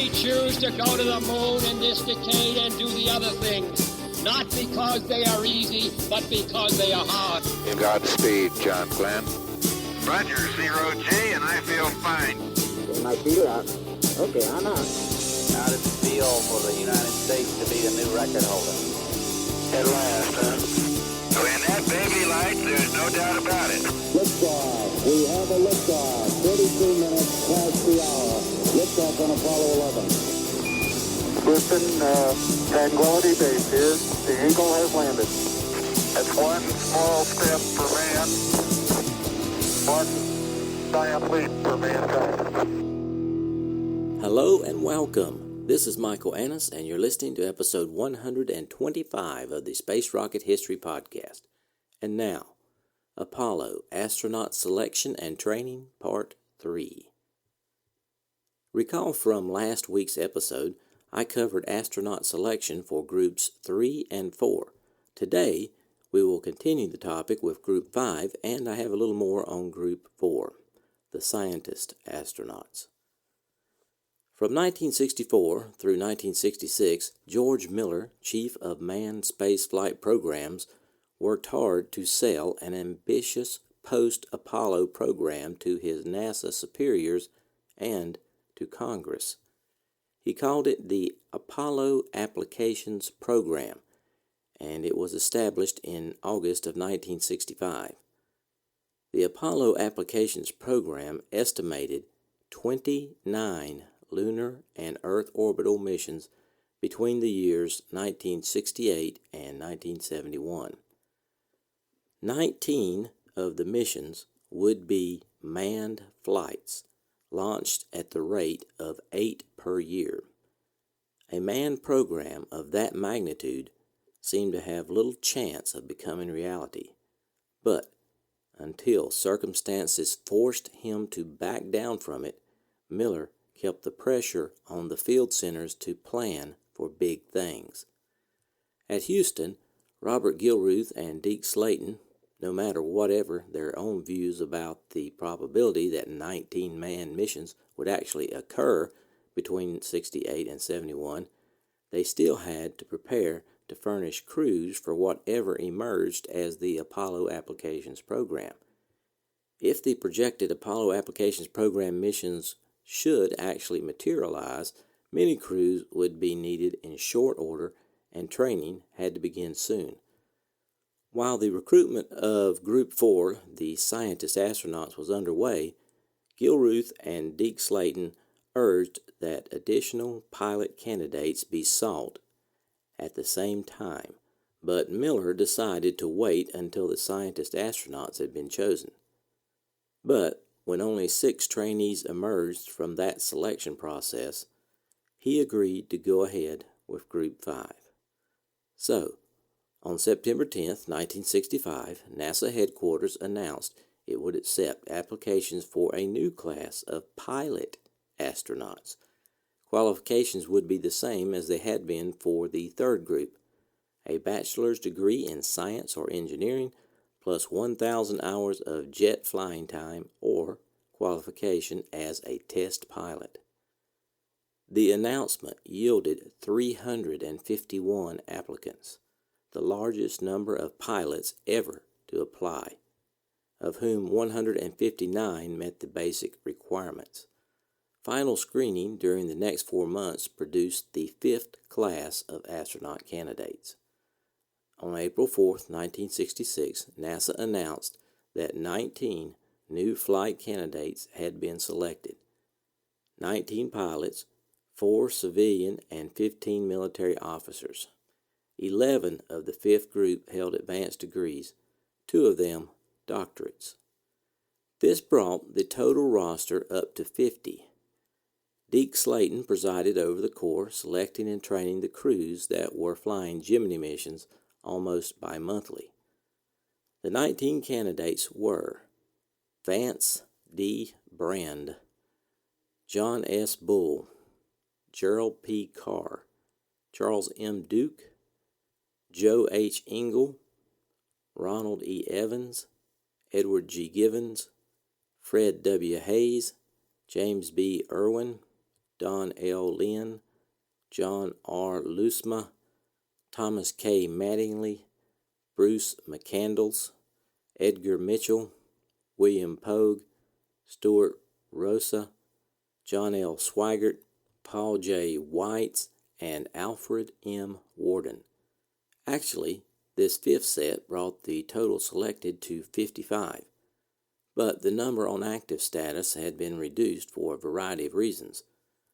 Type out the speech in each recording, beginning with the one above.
We choose to go to the moon in this decade and do the other things, not because they are easy, but because they are hard. Godspeed, John Glenn. Roger, 0G, and I feel fine. Get my feet up. Okay, I'm out. How does it feel for the United States to be the new record holder? At last, huh? When that baby lights, there's no doubt about it. Liftoff. We have a liftoff. 32 minutes past the hour. Liftoff on Apollo 11. Houston, Tranquility Base here. The Eagle has landed. That's one small step for man, one giant leap for mankind. Hello and welcome. This is Michael Annis, and you're listening to episode 125 of the Space Rocket History Podcast. And now, Apollo Astronaut Selection and Training, Part 3. Recall from last week's episode, I covered astronaut selection for Groups 3 and 4. Today, we will continue the topic with Group 5, and I have a little more on Group 4, the scientist astronauts. From 1964 through 1966, George Miller, chief of manned spaceflight programs, worked hard to sell an ambitious post-Apollo program to his NASA superiors and to Congress. He called it the Apollo Applications Program, and it was established in August of 1965. The Apollo Applications Program estimated 29 lunar and Earth orbital missions between the years 1968 and 1971. 19 of the missions would be manned flights, launched at the rate of 8 per year. A manned program of that magnitude seemed to have little chance of becoming reality, but until circumstances forced him to back down from it, Miller kept the pressure on the field centers to plan for big things. At Houston, Robert Gilruth and Deke Slayton, no matter whatever their own views about the probability that 19 manned missions would actually occur between 68 and 71, they still had to prepare to furnish crews for whatever emerged as the Apollo Applications Program. If the projected Apollo Applications Program missions should actually materialize, many crews would be needed in short order, and training had to begin soon. While the recruitment of Group 4, the scientist astronauts, was underway, Gilruth and Deke Slayton urged that additional pilot candidates be sought at the same time, but Miller decided to wait until the scientist astronauts had been chosen. But when only 6 trainees emerged from that selection process, he agreed to go ahead with Group 5. So, on September 10, 1965, NASA headquarters announced it would accept applications for a new class of pilot astronauts. Qualifications would be the same as they had been for the third group: a bachelor's degree in science or engineering, plus 1,000 hours of jet flying time or qualification as a test pilot. The announcement yielded 351 applicants, the largest number of pilots ever to apply, of whom 159 met the basic requirements. Final screening during the next 4 months produced the 5th class of astronaut candidates. On April 4, 1966, NASA announced that 19 new flight candidates had been selected. 19 pilots, 4 civilian, and 15 military officers. 11 of the 5th group held advanced degrees, 2 of them doctorates. This brought the total roster up to 50. Deke Slayton presided over the Corps, selecting and training the crews that were flying Gemini missions almost bi-monthly. The 19 candidates were Vance D. Brand, John S. Bull, Gerald P. Carr, Charles M. Duke, Joe H. Engel, Ronald E. Evans, Edward G. Givens, Fred W. Hayes, James B. Irwin, Don L. Lynn, John R. Lusma, Thomas K. Mattingly, Bruce McCandles, Edgar Mitchell, William Pogue, Stuart Rosa, John L. Swigert, Paul J. Weitz, and Alfred M. Warden. Actually, this fifth set brought the total selected to 55, but the number on active status had been reduced for a variety of reasons.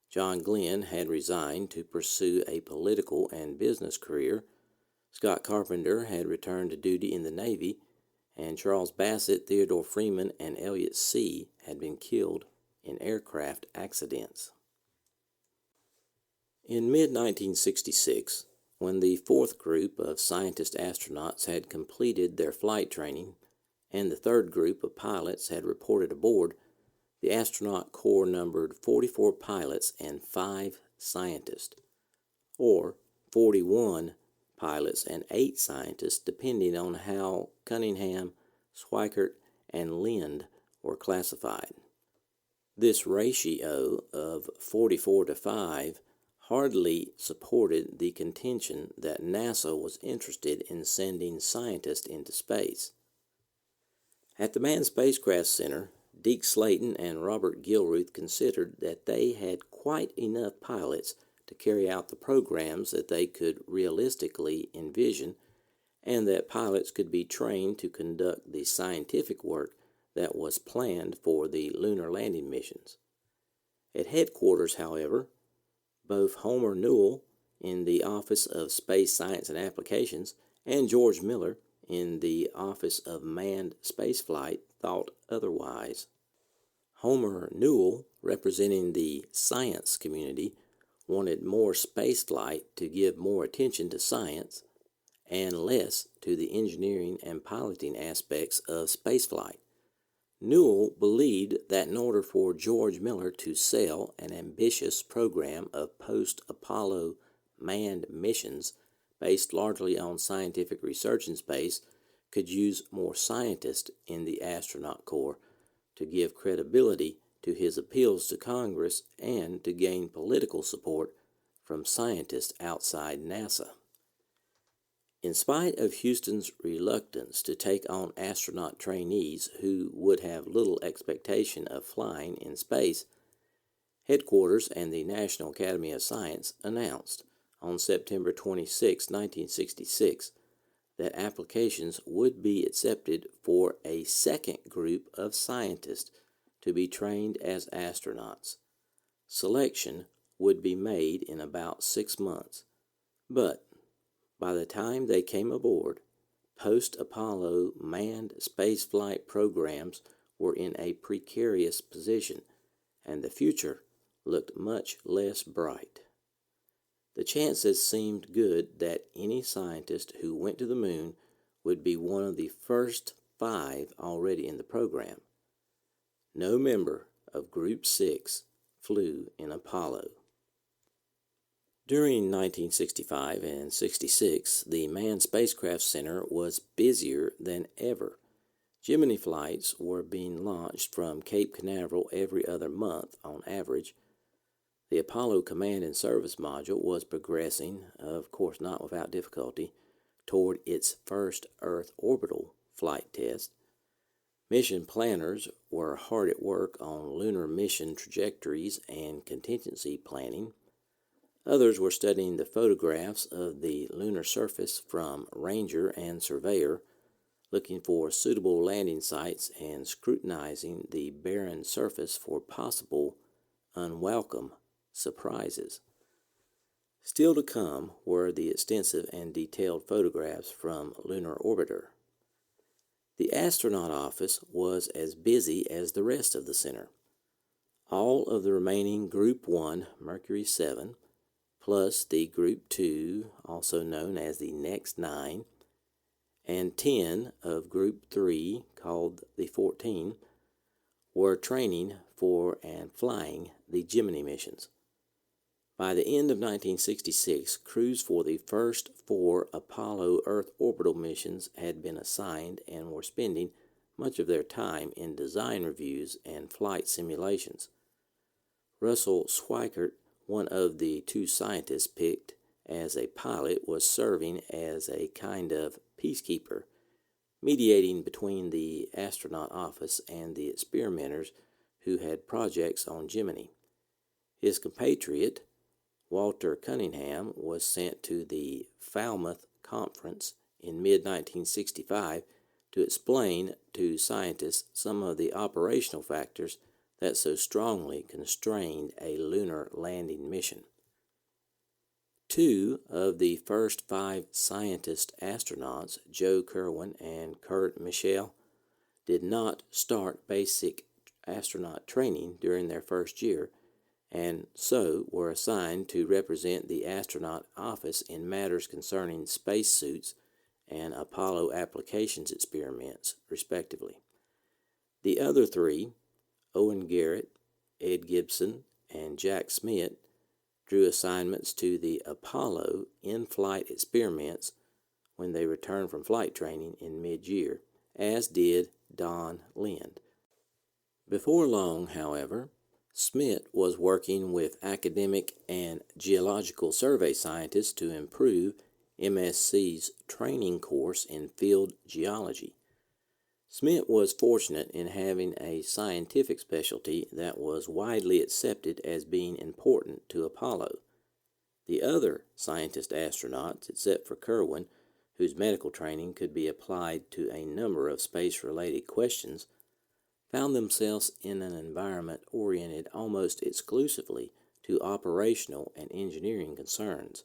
John Glenn had resigned to pursue a political and business career, Scott Carpenter had returned to duty in the Navy, and Charles Bassett, Theodore Freeman, and Elliot C. had been killed in aircraft accidents. In mid-1966, when the fourth group of scientist astronauts had completed their flight training and the third group of pilots had reported aboard, the astronaut corps numbered 44 pilots and 5 scientists, or 41 pilots and 8 scientists, depending on how Cunningham, Schweikert, and Lind were classified. This ratio of 44 to 5 hardly supported the contention that NASA was interested in sending scientists into space. At the Manned Spacecraft Center, Deke Slayton and Robert Gilruth considered that they had quite enough pilots to carry out the programs that they could realistically envision, and that pilots could be trained to conduct the scientific work that was planned for the lunar landing missions. At headquarters, however, both Homer Newell in the Office of Space Science and Applications and George Miller in the Office of Manned Spaceflight thought otherwise. Homer Newell, representing the science community, wanted more spaceflight to give more attention to science and less to the engineering and piloting aspects of spaceflight. Newell believed that in order for George Miller to sell an ambitious program of post-Apollo manned missions based largely on scientific research in space could use more scientists in the astronaut corps to give credibility to his appeals to Congress and to gain political support from scientists outside NASA. In spite of Houston's reluctance to take on astronaut trainees who would have little expectation of flying in space, headquarters and the National Academy of Science announced on September 26, 1966, that applications would be accepted for a second group of scientists to be trained as astronauts. Selection would be made in about 6 months, but by the time they came aboard, post-Apollo manned spaceflight programs were in a precarious position, and the future looked much less bright. The chances seemed good that any scientist who went to the moon would be one of the first 5 already in the program. No member of Group 6 flew in Apollo. During 1965 and 66, the Manned Spacecraft Center was busier than ever. Gemini flights were being launched from Cape Canaveral every other month on average. The Apollo Command and Service Module was progressing, of course not without difficulty, toward its first Earth orbital flight test. Mission planners were hard at work on lunar mission trajectories and contingency planning. Others were studying the photographs of the lunar surface from Ranger and Surveyor, looking for suitable landing sites and scrutinizing the barren surface for possible unwelcome surprises. Still to come were the extensive and detailed photographs from Lunar Orbiter. The astronaut office was as busy as the rest of the center. All of the remaining Group 1 Mercury 7, plus the Group 2, also known as the Next 9, and 10 of Group 3, called the 14, were training for and flying the Gemini missions. By the end of 1966, crews for the first 4 Apollo Earth orbital missions had been assigned and were spending much of their time in design reviews and flight simulations. Russell Schweikert, one of the two scientists picked as a pilot, was serving as a kind of peacekeeper, mediating between the astronaut office and the experimenters who had projects on Gemini. His compatriot, Walter Cunningham, was sent to the Falmouth Conference in mid-1965 to explain to scientists some of the operational factors that so strongly constrained a lunar landing mission. Two of the first 5 scientist astronauts, Joe Kerwin and Kurt Michel, did not start basic astronaut training during their first year, and so were assigned to represent the astronaut office in matters concerning spacesuits and Apollo applications experiments, respectively. The other 3, Owen Garrett, Ed Gibson, and Jack Smith, drew assignments to the Apollo in-flight experiments when they returned from flight training in mid-year, as did Don Lind. Before long, however, Smith was working with academic and geological survey scientists to improve MSC's training course in field geology. Smith was fortunate in having a scientific specialty that was widely accepted as being important to Apollo. The other scientist astronauts, except for Kerwin, whose medical training could be applied to a number of space-related questions, found themselves in an environment oriented almost exclusively to operational and engineering concerns.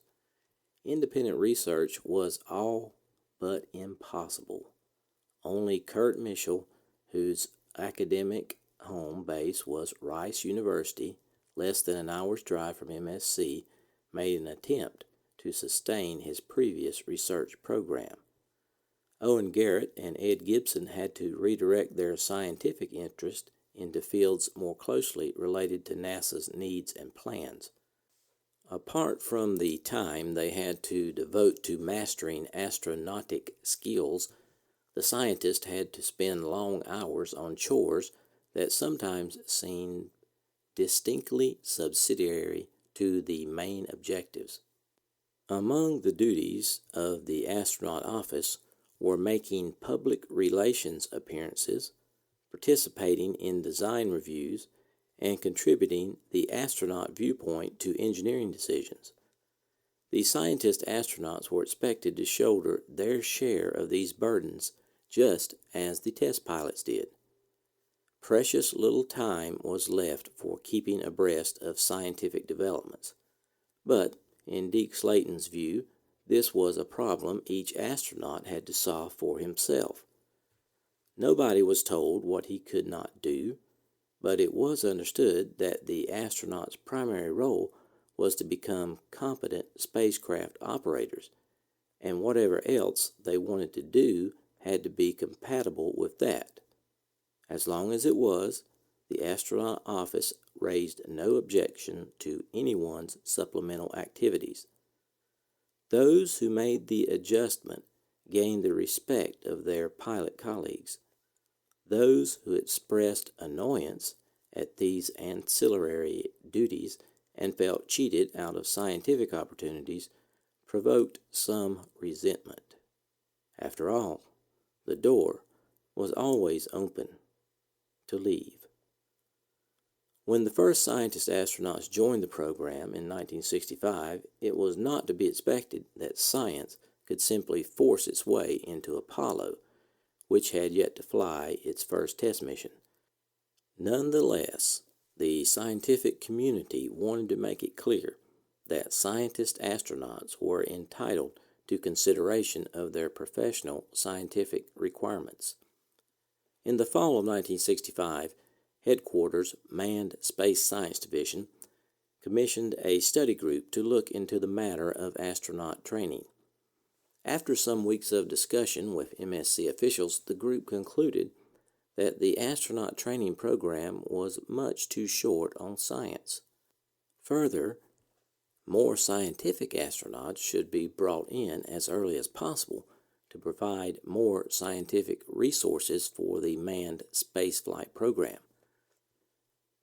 Independent research was all but impossible. Only Kurt Michel, whose academic home base was Rice University, less than an hour's drive from MSC, made an attempt to sustain his previous research program. Owen Garrett and Ed Gibson had to redirect their scientific interest into fields more closely related to NASA's needs and plans. Apart from the time they had to devote to mastering astronautic skills, the scientists had to spend long hours on chores that sometimes seemed distinctly subsidiary to the main objectives. Among the duties of the astronaut office were making public relations appearances, participating in design reviews, and contributing the astronaut viewpoint to engineering decisions. The scientist astronauts were expected to shoulder their share of these burdens just as the test pilots did. Precious little time was left for keeping abreast of scientific developments, but in Deke Slayton's view, this was a problem each astronaut had to solve for himself. Nobody was told what he could not do, but it was understood that the astronaut's primary role was to become competent spacecraft operators, and whatever else they wanted to do had to be compatible with that. As long as it was, the astronaut office raised no objection to anyone's supplemental activities. Those who made the adjustment gained the respect of their pilot colleagues. Those who expressed annoyance at these ancillary duties and felt cheated out of scientific opportunities provoked some resentment. After all, the door was always open to leave. When the first scientist astronauts joined the program in 1965, it was not to be expected that science could simply force its way into Apollo, which had yet to fly its first test mission. Nonetheless, the scientific community wanted to make it clear that scientist astronauts were entitled to consideration of their professional scientific requirements. In the fall of 1965, Headquarters Manned Space Science Division commissioned a study group to look into the matter of astronaut training. After some weeks of discussion with MSC officials, the group concluded that the astronaut training program was much too short on science. Further, more scientific astronauts should be brought in as early as possible to provide more scientific resources for the manned spaceflight program.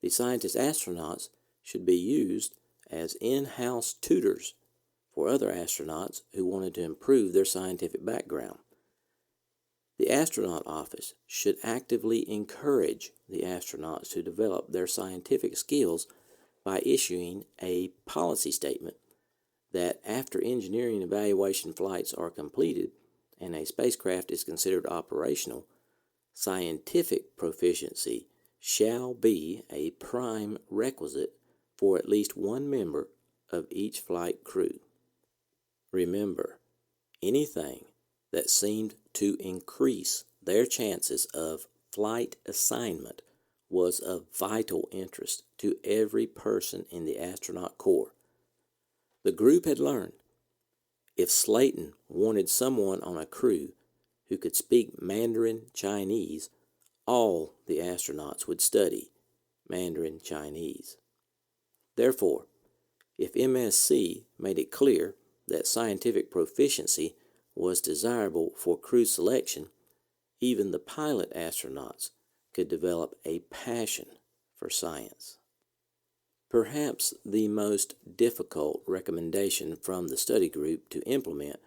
The scientist astronauts should be used as in-house tutors for other astronauts who wanted to improve their scientific background. The astronaut office should actively encourage the astronauts to develop their scientific skills by issuing a policy statement that after engineering evaluation flights are completed and a spacecraft is considered operational, scientific proficiency shall be a prime requisite for at least one member of each flight crew. Remember, anything that seemed to increase their chances of flight assignment was of vital interest to every person in the astronaut corps. The group had learned if Slayton wanted someone on a crew who could speak Mandarin Chinese, all the astronauts would study Mandarin Chinese. Therefore, if MSC made it clear that scientific proficiency was desirable for crew selection, even the pilot astronauts could develop a passion for science. Perhaps the most difficult recommendation from the study group to implement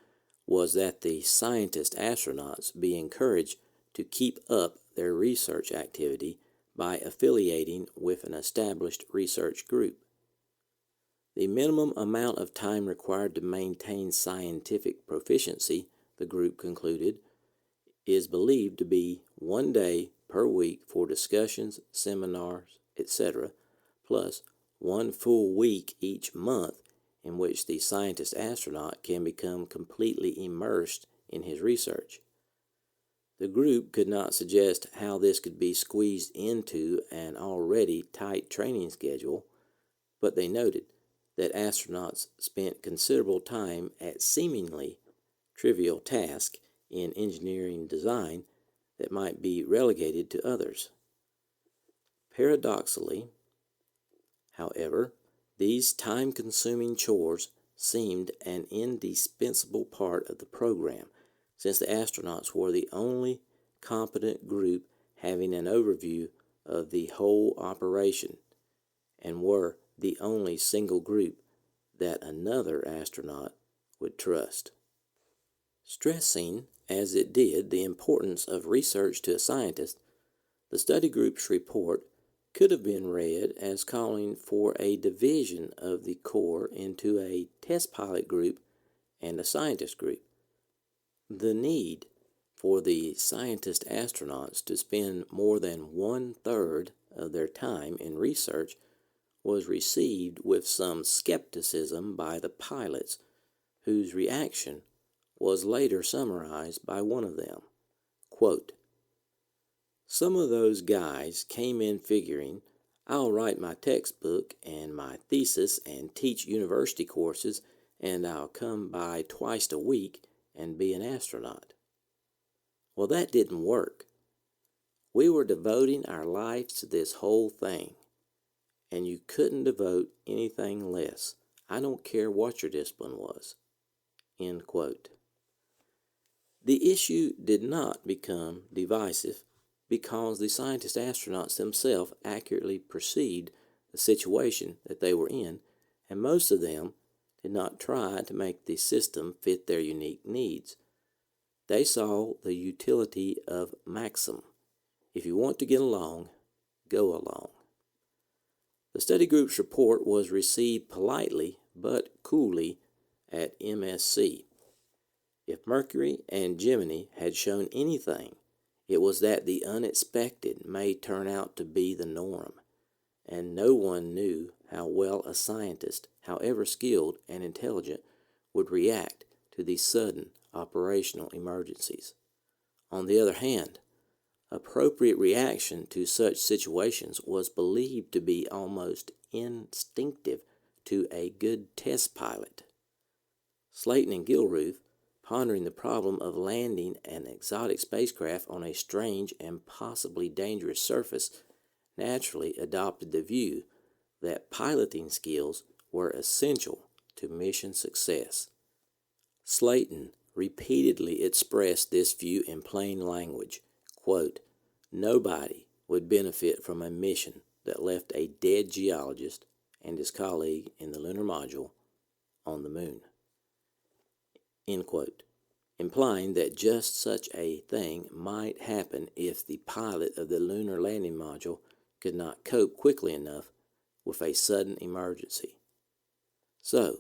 was that the scientist astronauts be encouraged to keep up their research activity by affiliating with an established research group. The minimum amount of time required to maintain scientific proficiency, the group concluded, is believed to be 1 day per week for discussions, seminars, etc., plus 1 full week each month in which the scientist astronaut can become completely immersed in his research. The group could not suggest how this could be squeezed into an already tight training schedule, but they noted that astronauts spent considerable time at seemingly trivial tasks in engineering design that might be relegated to others. Paradoxically, however, these time-consuming chores seemed an indispensable part of the program, since the astronauts were the only competent group having an overview of the whole operation, and were the only single group that another astronaut would trust. Stressing, as it did, the importance of research to a scientist, the study group's report could have been read as calling for a division of the Corps into a test pilot group and a scientist group. The need for the scientist astronauts to spend more than 1/3 of their time in research was received with some skepticism by the pilots, whose reaction was later summarized by one of them. Quote, "Some of those guys came in figuring, I'll write my textbook and my thesis and teach university courses, and I'll come by twice a week and be an astronaut. Well, that didn't work. We were devoting our lives to this whole thing, and you couldn't devote anything less. I don't care what your discipline was." End quote. The issue did not become divisive because the scientist astronauts themselves accurately perceived the situation that they were in, and most of them did not try to make the system fit their unique needs. They saw the utility of maxim: if you want to get along, go along. The study group's report was received politely but coolly at MSC. If Mercury and Gemini had shown anything, it was that the unexpected may turn out to be the norm, and no one knew how well a scientist, however skilled and intelligent, would react to these sudden operational emergencies. On the other hand, appropriate reaction to such situations was believed to be almost instinctive to a good test pilot. Slayton and Gilruth, pondering the problem of landing an exotic spacecraft on a strange and possibly dangerous surface, naturally adopted the view that piloting skills were essential to mission success. Slayton repeatedly expressed this view in plain language. Quote, "Nobody would benefit from a mission that left a dead geologist, and his colleague in the lunar module on the moon. End quote. Implying that just such a thing might happen if the pilot of the lunar landing module could not cope quickly enough with a sudden emergency. So,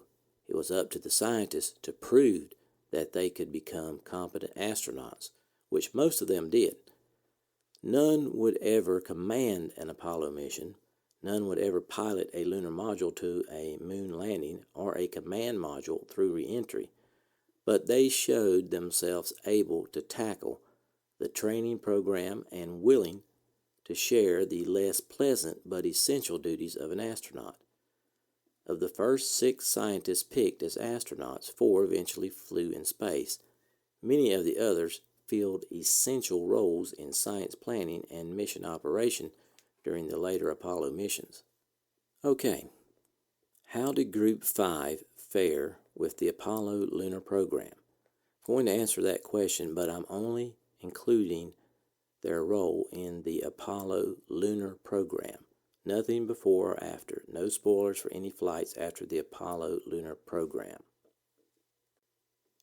it was up to the scientists to prove that they could become competent astronauts, which most of them did. None would ever command an Apollo mission. None would ever pilot a lunar module to a moon landing or a command module through re-entry. But they showed themselves able to tackle the training program and willing to share the less pleasant but essential duties of an astronaut. Of the first 6 scientists picked as astronauts, 4 eventually flew in space. Many of the others filled essential roles in science planning and mission operation during the later Apollo missions. Okay, how did Group 5 fare with the Apollo lunar program? I'm going to answer that question, but I'm only including their role in the Apollo lunar program. Nothing before or after. No spoilers for any flights after the Apollo lunar program.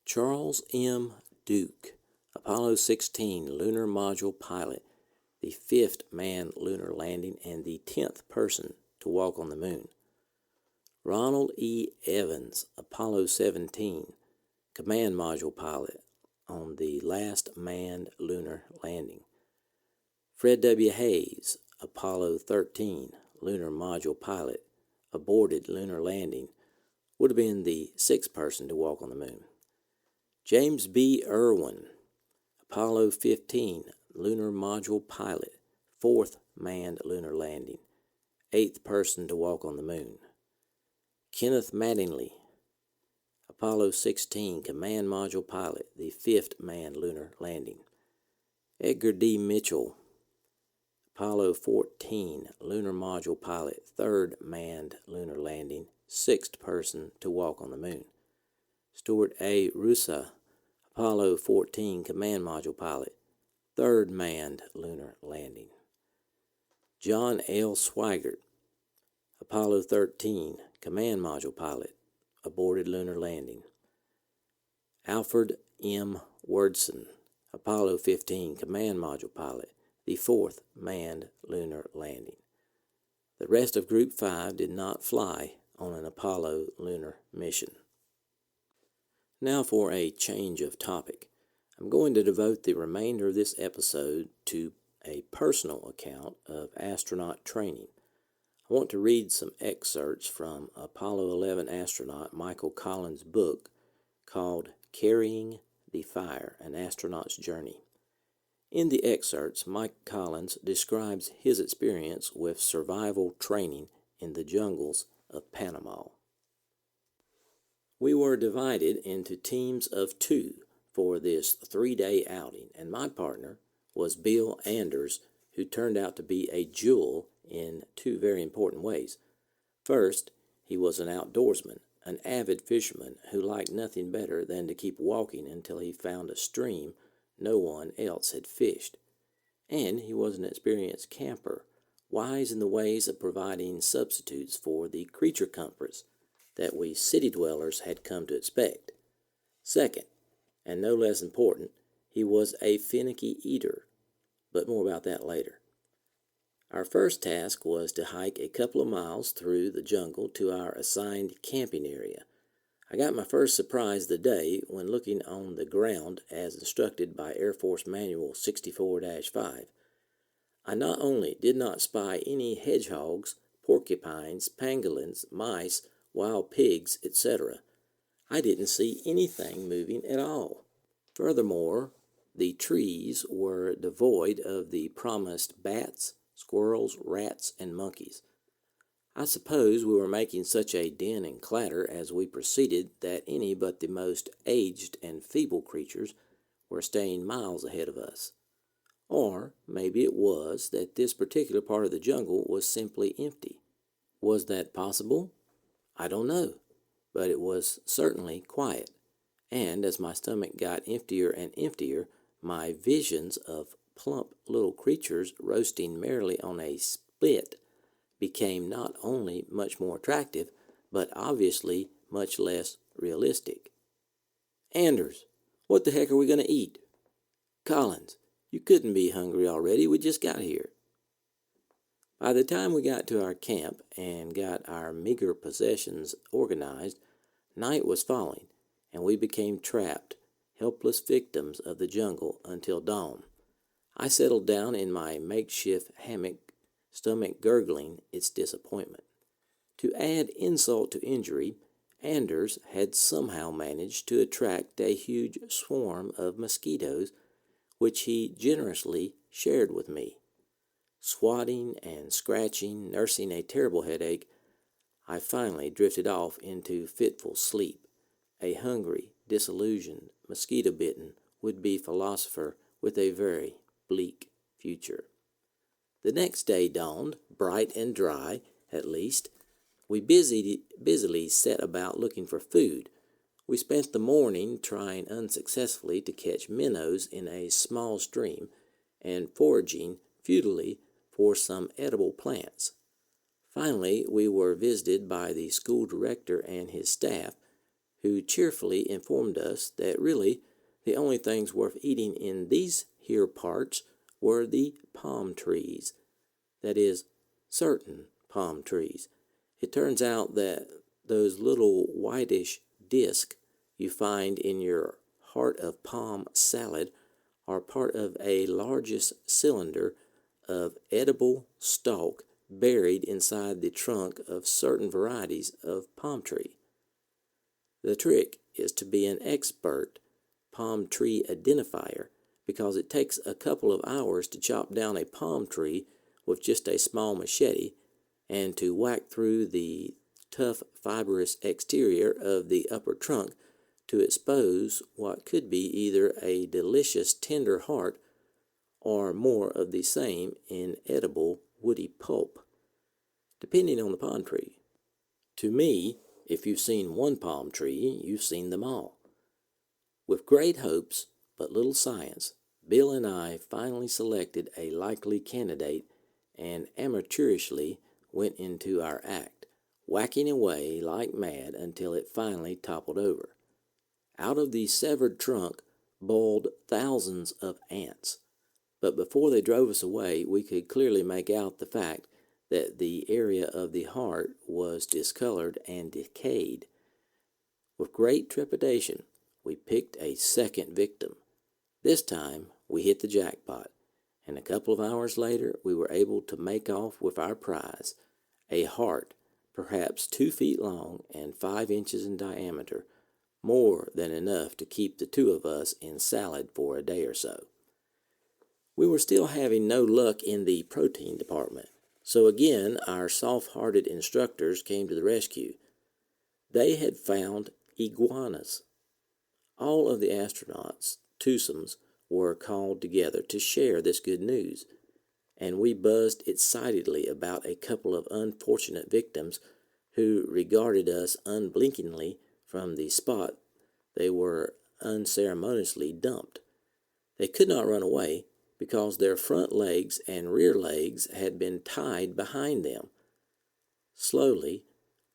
Charles M. Duke, Apollo 16 lunar module pilot, the 5th manned lunar landing and the 10th person to walk on the moon. Ronald E. Evans, Apollo 17 command module pilot on the last manned lunar landing. Fred W. Hayes, Apollo 13 lunar module pilot, aborted lunar landing, would have been the 6th person to walk on the moon. James B. Irwin, Apollo 15 lunar module pilot, 4th manned lunar landing, 8th person to walk on the moon. Kenneth Mattingly, Apollo 16 command module pilot, the 5th manned lunar landing. Edgar D. Mitchell, Apollo 14 lunar module pilot, 3rd manned lunar landing, 6th person to walk on the moon. Stuart A. Roosa, Apollo 14 command module pilot, 3rd manned lunar landing. John L. Swigert, Apollo 13 command module pilot, aborted lunar landing. Alfred M. Wordson, Apollo 15 command module pilot, the 4th manned lunar landing. The rest of Group 5 did not fly on an Apollo lunar mission. Now for a change of topic. I'm going to devote the remainder of this episode to a personal account of astronaut training. I want to read some excerpts from Apollo 11 astronaut Michael Collins' book called Carrying the Fire, An Astronaut's Journey. In the excerpts, Mike Collins describes his experience with survival training in the jungles of Panama. We were divided into teams of 2 for this 3-day outing, and my partner was Bill Anders, who turned out to be a jewel in 2 very important ways. First, he was an outdoorsman, an avid fisherman who liked nothing better than to keep walking until he found a stream no one else had fished. And he was an experienced camper, wise in the ways of providing substitutes for the creature comforts that we city dwellers had come to expect. Second, and no less important, he was a finicky eater, but more about that later. Our first task was to hike a couple of miles through the jungle to our assigned camping area. I got my first surprise of the day when looking on the ground as instructed by Air Force Manual 64-5. I not only did not spy any hedgehogs, porcupines, pangolins, mice, wild pigs, etc., I didn't see anything moving at all. Furthermore, the trees were devoid of the promised bats, squirrels, rats, and monkeys. I suppose we were making such a din and clatter as we proceeded that any but the most aged and feeble creatures were staying miles ahead of us. Or maybe it was that this particular part of the jungle was simply empty. Was that possible? I don't know, but it was certainly quiet. And as my stomach got emptier and emptier, my visions of plump little creatures roasting merrily on a spit became not only much more attractive, but obviously much less realistic. Anders, what the heck are we going to eat? Collins, you couldn't be hungry already. We just got here. By the time we got to our camp and got our meager possessions organized, night was falling, and we became trapped, helpless victims of the jungle until dawn. I settled down in my makeshift hammock, stomach gurgling its disappointment. To add insult to injury, Anders had somehow managed to attract a huge swarm of mosquitoes, which he generously shared with me. Swatting and scratching, nursing a terrible headache, I finally drifted off into fitful sleep, a hungry, disillusioned, mosquito-bitten would-be philosopher with a very bleak future. The next day dawned, bright and dry, at least. We busily set about looking for food. We spent the morning trying unsuccessfully to catch minnows in a small stream and foraging futilely for some edible plants. Finally, we were visited by the school director and his staff, who cheerfully informed us that really the only things worth eating in these here parts were the palm trees. That is, certain palm trees. It turns out that those little whitish discs you find in your heart of palm salad are part of a largest cylinder of edible stalk buried inside the trunk of certain varieties of palm tree. The trick is to be an expert palm tree identifier, because it takes a couple of hours to chop down a palm tree with just a small machete and to whack through the tough fibrous exterior of the upper trunk to expose what could be either a delicious tender heart or more of the same inedible woody pulp, depending on the palm tree. To me, if you've seen one palm tree, you've seen them all. With great hopes, but little science, Bill and I finally selected a likely candidate and amateurishly went into our act, whacking away like mad until it finally toppled over. Out of the severed trunk boiled thousands of ants, but before they drove us away, we could clearly make out the fact that the area of the heart was discolored and decayed. With great trepidation, we picked a second victim. This time, we hit the jackpot, and a couple of hours later, we were able to make off with our prize, a heart perhaps 2 feet long and 5 inches in diameter, more than enough to keep the two of us in salad for a day or so. We were still having no luck in the protein department, so again our soft-hearted instructors came to the rescue. They had found iguanas. All of the astronauts, twosomes, were called together to share this good news, and we buzzed excitedly about a couple of unfortunate victims who regarded us unblinkingly from the spot they were unceremoniously dumped. They could not run away because their front legs and rear legs had been tied behind them. Slowly,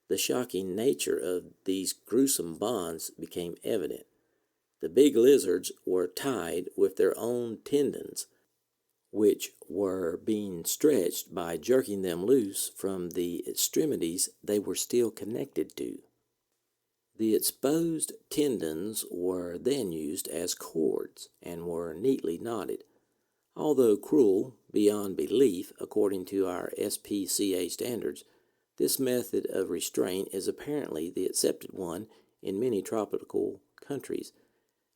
the shocking nature of these gruesome bonds became evident. The big lizards were tied with their own tendons, which were being stretched by jerking them loose from the extremities they were still connected to. The exposed tendons were then used as cords and were neatly knotted. Although cruel beyond belief according to our SPCA standards, this method of restraint is apparently the accepted one in many tropical countries,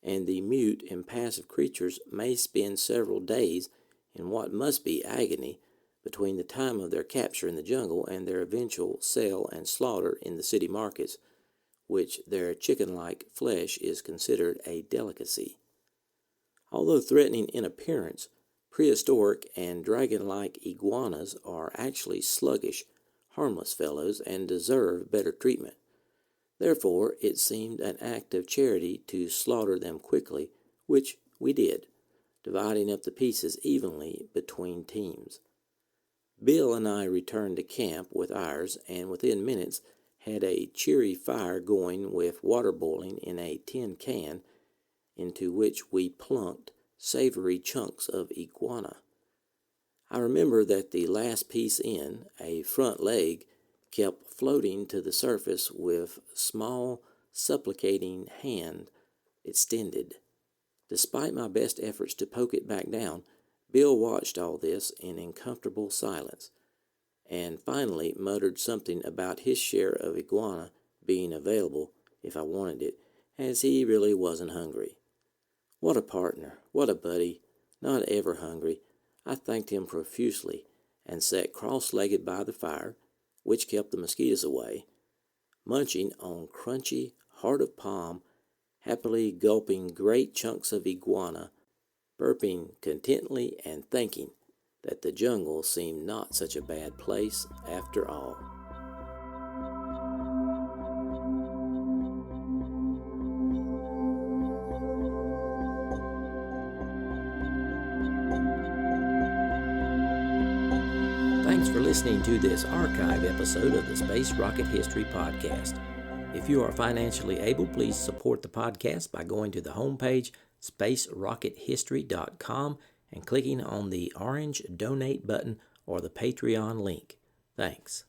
and the mute, impassive creatures may spend several days in what must be agony between the time of their capture in the jungle and their eventual sale and slaughter in the city markets, which their chicken-like flesh is considered a delicacy. Although threatening in appearance, prehistoric and dragon-like iguanas are actually sluggish, harmless fellows and deserve better treatment. Therefore, it seemed an act of charity to slaughter them quickly, which we did, dividing up the pieces evenly between teams. Bill and I returned to camp with ours, and within minutes had a cheery fire going with water boiling in a tin can into which we plunked savory chunks of iguana. I remember that the last piece in, a front leg, kept floating to the surface with small, supplicating hand extended. Despite my best efforts to poke it back down, Bill watched all this in uncomfortable silence, and finally muttered something about his share of iguana being available if I wanted it, as he really wasn't hungry. What a partner, what a buddy, not ever hungry. I thanked him profusely and sat cross-legged by the fire, which kept the mosquitoes away, munching on crunchy heart of palm, happily gulping great chunks of iguana, burping contentedly and thinking that the jungle seemed not such a bad place after all. Thanks for listening to this archive episode of the Space Rocket History Podcast. If you are financially able, please support the podcast by going to the homepage, spacerockethistory.com, and clicking on the orange donate button or the Patreon link. Thanks.